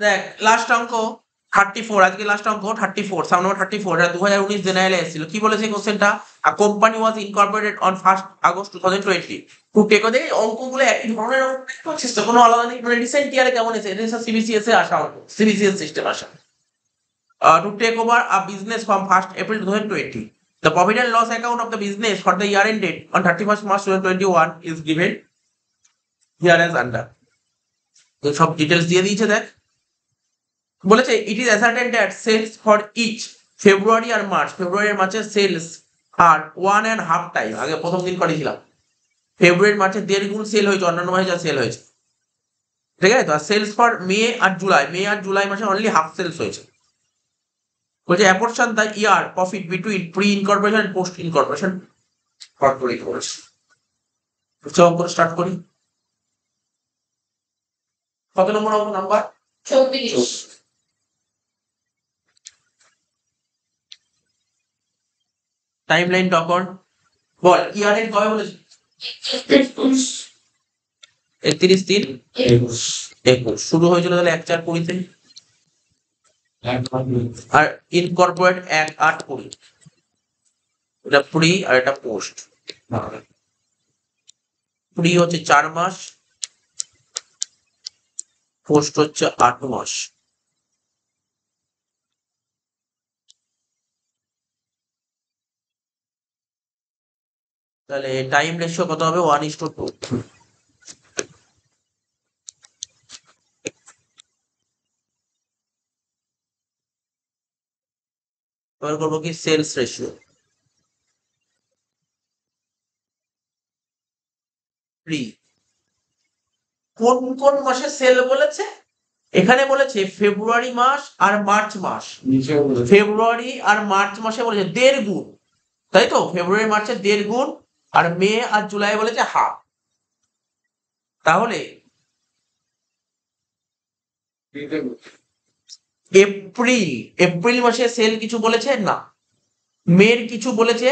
দেখ লাস্ট অঙ্ক 34, আজকে লাস্ট অঙ্ক 34, সাম নাম্বার 34, এটা 2019 জেনারেলে এসেছিল। কি বলেছে কোশ্চেনটা? A company was incorporated on 1st August 2020 to take over. এই অঙ্কগুলো একই ধরনের অঙ্ক দেখতে পাচ্ছিস তো, কোনো আলাদা নেই। মানে রিসেন্ট ইয়ারে কেমন এসেছে, এটা সব সিবিসিএস এ আসা অঙ্ক, সিবিসিএস সিস্টেম আসা। To take over a business from 1st April 2020. The profit and loss account of the business for the year ended on 31st March 2021 is given here as under. তো সব details দিয়ে দিয়েছে দেখ। বলেছে it is asserted that sales for each February আর March, February আর মার্চের sales আর 1.5 time, আগে প্রথম দিন করেছিলাম, ফেব্রুয়ারি মার্চে 1.5 গুণ সেল হয়েছে অন্যান্য মাসে যা সেল হয়েছে, ঠিক আছে? তো সেলস ফর মে আর জুলাই, মে আর জুলাই মাসে অনলি হাফ সেলস হয়েছে। বলছে apportion the year profit between pre incorporation and post incorporation short করে করেছে। অঙ্ক স্টার্ট করি। কত নম্বর অঙ্ক? নাম্বার 34। টাইম লাইন তখন বল, ইয়ার এন্ড কবে বলেছে? 31/3/21। শুরু হয়েছিল তাহলে 1/4/20-তে, আর ইনকর্পোরেট 1/8/20। এটা প্রি আর এটা পোস্ট। প্রি হচ্ছে 4 মাস, পোস্ট হচ্ছে 8 মাস। তাহলে টাইম রেশিও কত হবে? 1:2। এবার করবো কি সেলস রেশিও। প্রি কোন কোন মাসে সেল বলেছে? এখানে বলেছে ফেব্রুয়ারি মাস আর মার্চ মাস। ফেব্রুয়ারি আর মার্চ মাসে বলেছে 1.5 গুণ, তাই তো? ফেব্রুয়ারি মার্চে 1.5 গুণ, আর মে আর জুলাই বলেছে হাফ। তাহলে এপ্রিল, এপ্রিল মাসে সেল কিছু বলেছে না, মের কিছু বলেছে,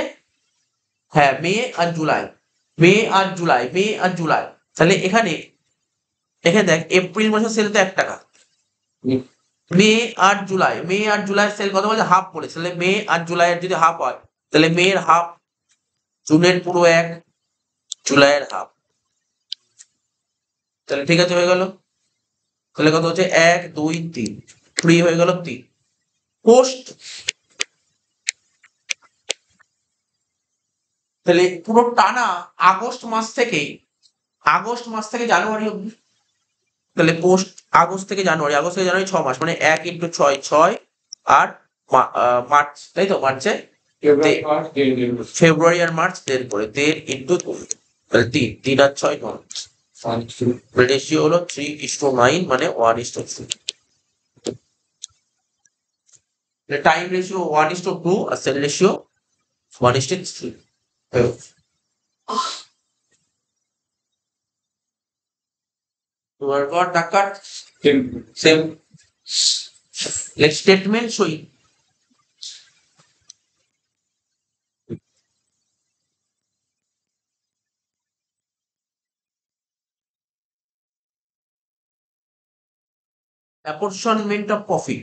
হ্যাঁ মে আর জুলাই, মে আর জুলাই, মে আর জুলাই। তাহলে এখানে এখানে দেখ এপ্রিল মাসে সেল তো 1 টাকা, মে আর জুলাই, মে আর জুলাই সেল কত বলছে? হাফ বলেছে। তাহলে মে আর জুলাইয়ের যদি হাফ হয়, তাহলে মের হাফ, জুনের পুরো 1, জুলাইয়ের হাফ। তাহলে ঠিক আছে, হয়ে গেল। তাহলে কত হচ্ছে? 1 2 3, ফ্রি হয়ে গেল 3। পোস্ট, তাহলে পুরো টানা আগস্ট মাস থেকে জানুয়ারি অব্দি। তাহলে পোস্ট আগস্ট থেকে জানুয়ারি, আগস্ট থেকে জানুয়ারি 6 মাস, মানে 1 × 6 6, আর মার্চ, তাই তো? মার্চে ফেব্রুয়ারি আর মার্চ 1.5 করে, 1.5 × 2, তাহলে 3 3 আর 6 9। রেশিও হলো 3:9, মানে 1:3। টাইম রেশিও 1:2 আর সেল রেশিও 1:3। তোমার পর টাকা সেম স্টেটমেন্ট সই। apportionment of profit,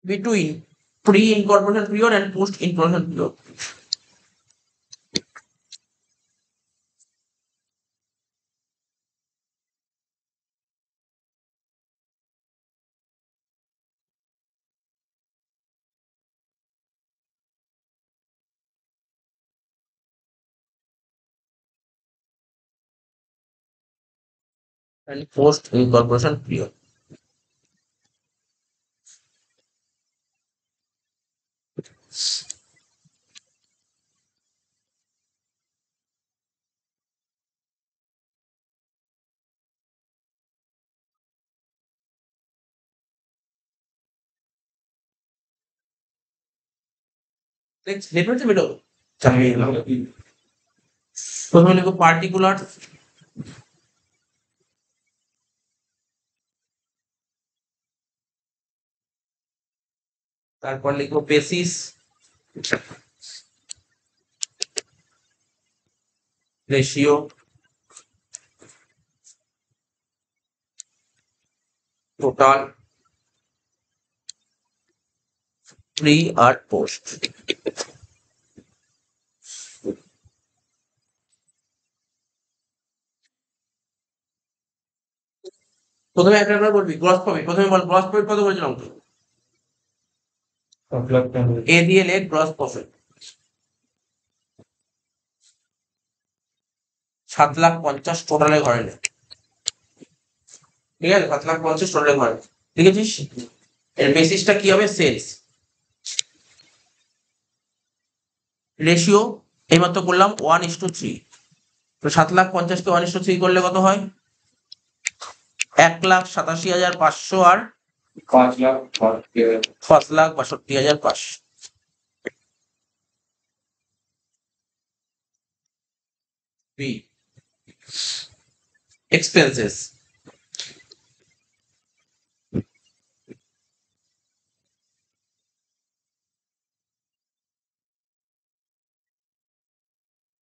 between pre-incorporation period and post-incorporation period. And post-incorporation period. Difference below. প্রথমে লিখো পার্টিকুলার, তারপর লিখো বেসিস, রেশিও টোটাল প্রি আর পোস্ট। প্রথমে একটা করে বলবি গ্রস প্রফিট, প্রথমে বল গ্রস প্রফিট কত বলেছিলাম তো? এ দিয়ে লেখ গ্রস প্রফিট 7,50,000 টোটালে ঘরে নে, ঠিক আছে? 7,50,000 টোটালে ঘরে লিখেছিস। এর বেসিসটা কি হবে? সেলস। রেশিও এইমাত্র করলাম 1:3, তো 7,50,000 কে 1:3 করলে কত হয়? 1,87,500 আর 5,62,500। বি এক্সপেন্সেস,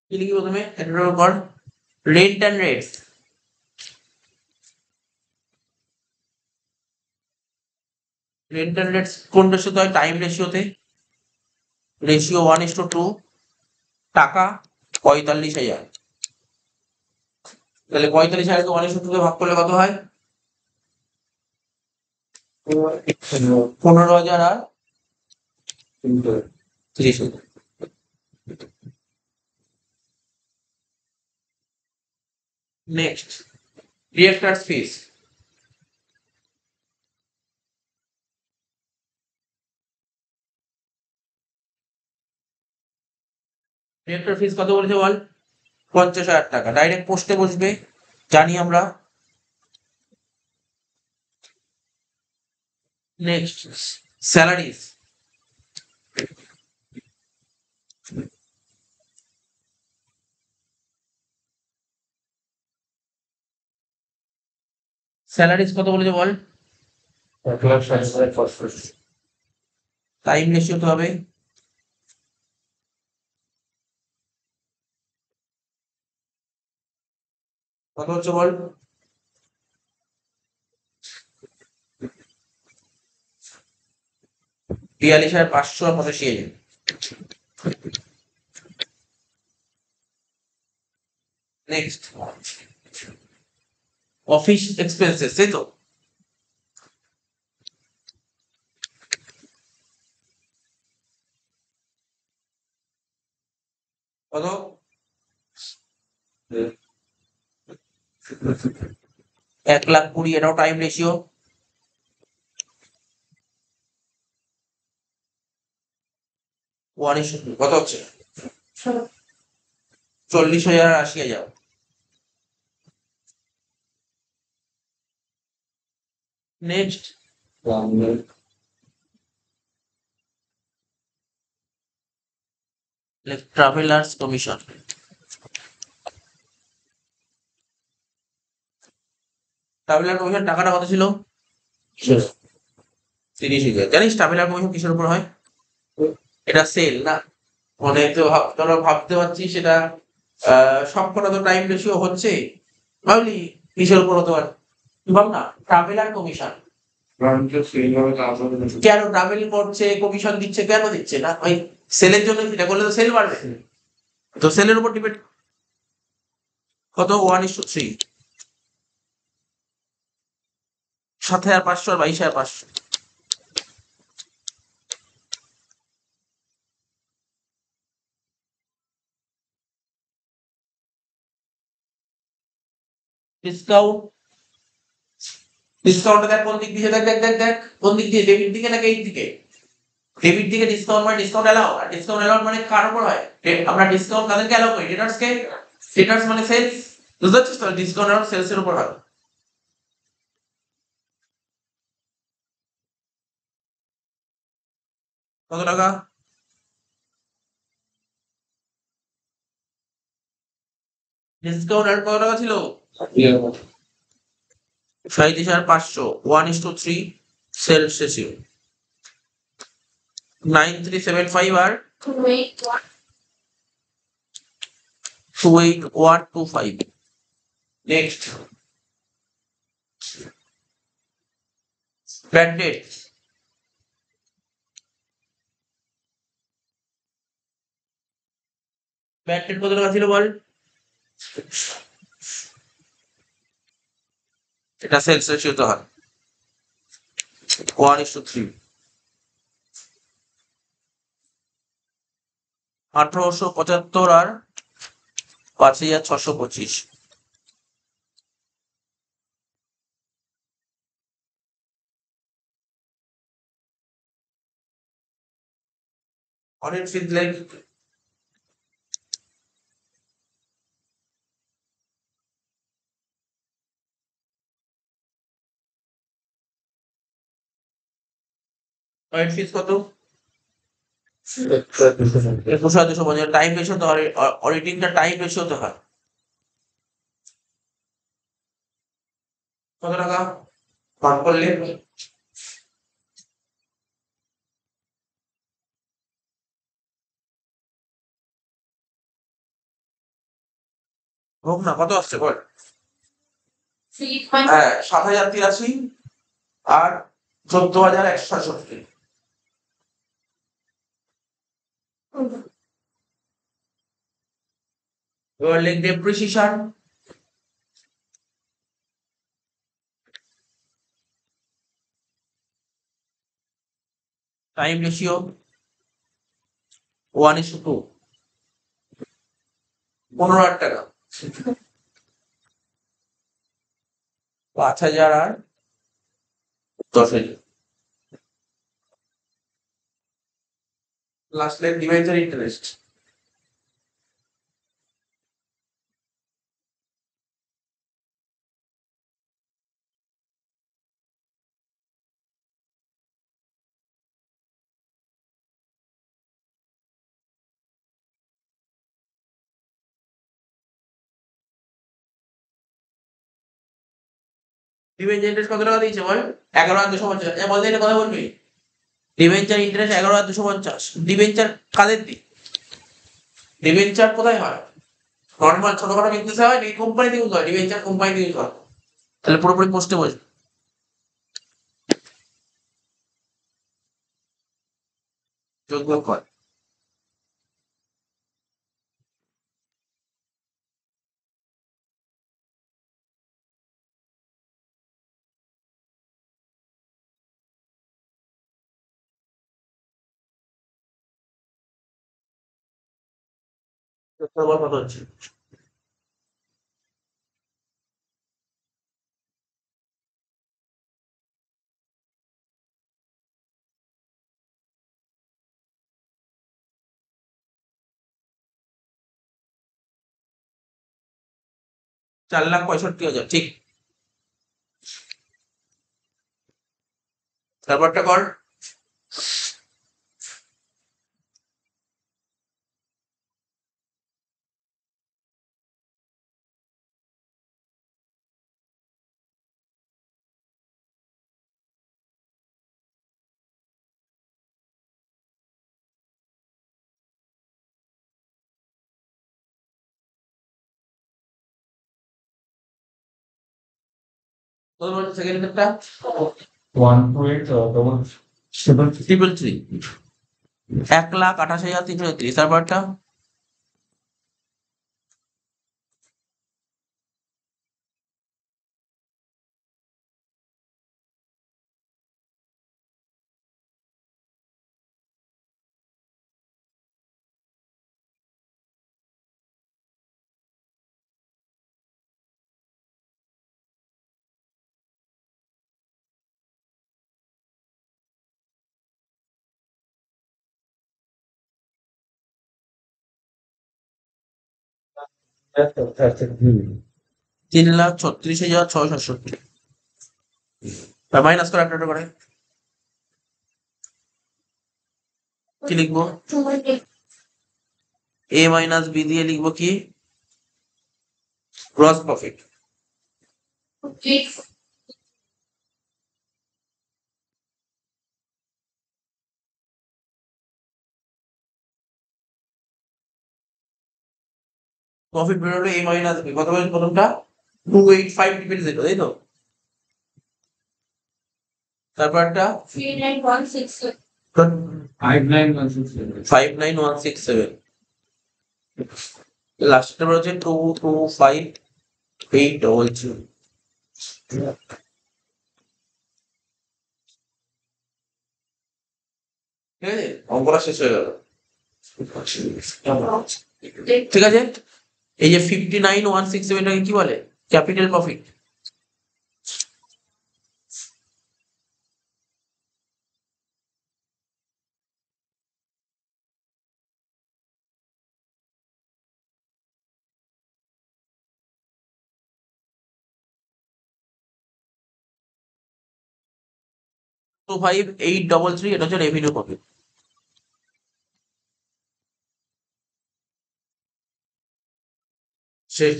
কি লিখি প্রথমে? এটার উপর rent and rates. Rent and rates কোন রেশিওতে হয়? টাইম রেশিওতে। রেশিও 1:2, টাকা 45,000। তাহলে 45,000কে 1:2 ভাগ করলে কত হয়? 15,000 আর 30,000। নেক্সট, ডিরেক্টরস ফিস। ডিরেক্টর ফিস কত বলেছে বল? 50,000 টাকা। ডাইরেক্ট পোস্টে বসবে, জানি আমরা। Next, salaries. স্যালারিজ কত বলেছে বল? 1,60,500। টাইম রেশিও তো হবে কত হচ্ছে বল? 42,500 আর 85,000। নেক্সট, অফিস এক্সপেন্সেস, তাই তো? কত? 1,20,000। এটাও টাইম রেশিও। কত হচ্ছে? 40,000 আর 80,000। Next, travellers commission. Traveller commission টাকাটা কত ছিল? 30,000। জানিস ট্রাভেলার কমিশন কিসের উপর হয়? এটা সেল না, মানে তো তোরা ভাবতে পারছিস সেটা সবকটা তো টাইম রেশিও হচ্ছে, ভাবলি কিসের উপর হতে পারে? ভাব না, ট্রাভেলার কমিশন। কেন ট্রাভেল করছে, কমিশন দিচ্ছে, কেন দিচ্ছে না? ওই সেলের জন্য। এটা করলে তো সেল বাড়বে, তো সেলের উপর ডিপেন্ড। কত? 1:3। 7,500 আর 22,500। ডিসকাউন্ট, ডিসকাউন্টটা দেখ কোন দিক দিয়ে, দেখ দেখ দেখ দেখ কোন দিক দিয়ে, ডেবিট দিকে নাকি এই দিকে? ডেবিট দিকে ডিসকাউন্ট মানে ডিসকাউন্ট অ্যালাউ, আর ডিসকাউন্ট অ্যালাউ মানে কার উপর হয়? আমরা ডিসকাউন্ট কাদেরকে অ্যালাউ করি? ডেটার্স কে। ডেটার্স মানে সেলস, বুঝতে পারছিস তো? ডিসকাউন্ট অ্যালাউ সেলস এর উপর হয়। কত টাকা? ডিসকাউন্ট আর কত টাকা ছিল? 37,500। 1:3 সেলস রেশিও 9,375 আর 28125. Next, bad debt. Bad debt কত টাকা ছিল বল? এটা সেলস রেশিওতে হয় 1:3। 1875 আর 5625। অনেক ফিজ লাইক অনেক ফিজ কত? 21,250। টাইম রেশিও তো অডিটিংটা টাইম রেশিওতে হয় কত টাকা ভাগ করলে? হোক না, কত আসছে বল? হ্যাঁ, 7,083 আর 14,167। এবার লিখ ডেপ্রিসিয়েশন। Time ratio 1:2। 15,000 টাকা। 5,000 আর 10,000। Last line debenture interest. Debenture interest কত টাকা দিয়েছে বল? 11,250। বলতে এটা কথা বলবি? Debenture interest 11,250। ডিভেঞ্চার কাদের দি? ডিভেঞ্চার কোথায় হয়? নর্মাল ছোটখাটো বিজনেসে হয় নাকি কোম্পানিতে ইউজ হয়? ডিভেঞ্চার কোম্পানিতে ইউজ হয়। তাহলে পুরোপুরি পোস্টে বসবে। যোগ্য কর। তোমার কত হচ্ছে? 4,65,000। ঠিক। তারপরটা কর। কত বলছে সেকেন্ড স্টেপটা? 128,733। 1,28,333। তারপরটা? হুম। 3,36,667। মাইনাস করে একটা করে কি লিখবো? এ মাইনাস বি দিয়ে লিখবো কি? Gross profit. প্রফিট বেরোলো এ মাইনাস বি, কত বলেন প্রথমটা 285 ডিপেন্ড জিরো, তাই তো? তারপর একটা 59167, লাস্টটা হচ্ছে 225800। ঠিক আছে, অঙ্কটা শেষ হয়ে গেল। ঠিক আছে, এই যে 59167টাকে কি বলে? Capital profit. Two five eight double three, এটা হচ্ছে রেভিনিউ প্রফিট। শেষ।